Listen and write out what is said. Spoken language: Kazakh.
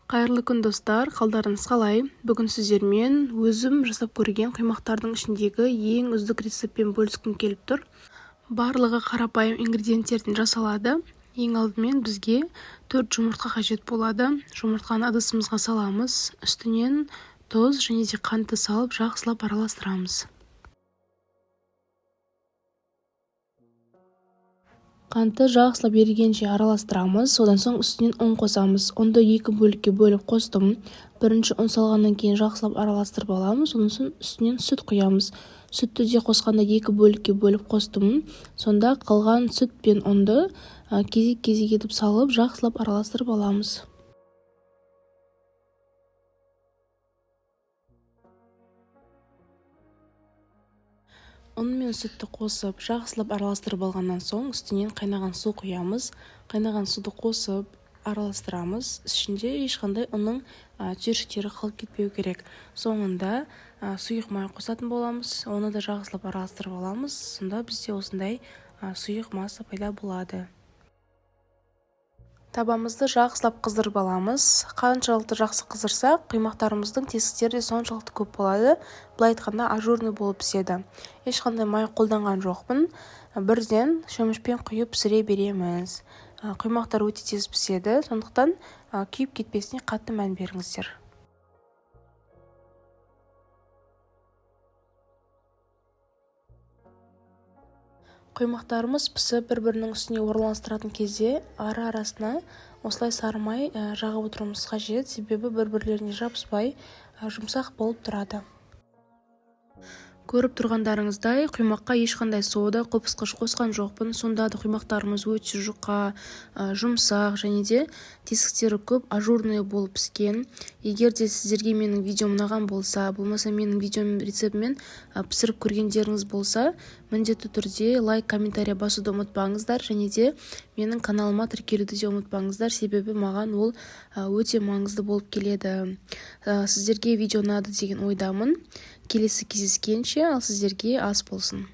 Қайырлы күн достар, қалдарыңыз қалай? Бүгін сіздермен өзім жасап көрген құймақтардың ішіндегі ең үздік рецептпен бөліскім келіп тұр. Барлығы қарапайым ингредиенттерден жасалады. Ең алдымен бізге 4 жұмыртқа қажет болады. Жұмыртқаны ыдысымызға саламыз. Үстінен тұз және де қантты салып жақсылап араластырамыз. Қантты жақсылап ерігенше араластырамыз. Одан соң үстінен ұн қосамыз. Ұнды 2 бөлікке бөліп қостым. Бірінші ұн салғаннан кейін жақсылап араластырып аламыз. Одан соң үстінен сүт құямыз. Сүтті де қосқанда 2 бөлікке бөліп қостым. Сонда қалған сүт пен ұнды кезек-кезек етіп салып жақсылап араластырып аламыз. Ұн мен сүтті қосып, жақсылап араластырып алғаннан соң үстінен қайнаған су құямыз. Қайнаған суды қосып, араластырамыз. Ішінде ешқандай ұнның түйіршіктері қалып кетпеу керек. Соңында сұйық май қосатын боламыз. Оны да жақсылап араластырып аламыз. Сонда бізде осындай сұйық масса пайда болады. Табамызды жақсылап қыздырып аламыз. Қаншалықты жақсы қыздырсақ, құймақтарымыздың тесіктері де соншалықты көп болады. Былай айтқанда ажурный болып піседі. Ешқандай май қолданған жоқпын. Бірден шөмішпен құйып пісіре береміз. Құймақтар өте тез піседі, сондықтан күйіп кетпесіне қатты мән беріңіздер. Құймақтарымыз пісіп бір-бірінің үстіне орналастыратын кезде ара-арасына осылай сары май жағып отыруымыз қажет, себебі бір-бірлеріне жабыспай жұмсақ болып тұрады. Көріп тұрғандарыңыздай, құймаққа ешқандай сода, қопсқыш қосқан жоқпын. Сонда да құймақтарымыз өте жұқа, жұмсақ және де тесіктері көп, ажурный болып піскен. Егер де сіздерге менің видеом ұнаған болса, болмаса менің видеом рецептімен пісіріп көргендеріңіз болса, міндетті түрде лайк, комментария басуды ұмытпаңыздар, және де менің каналыма тіркелуді де ұмытпаңыздар, себебі маған ол өте маңызды болып келеді. Сіздерге видео ұнады деген ойдамын. Келесі кездескенше, ал сіздерге ас болсын.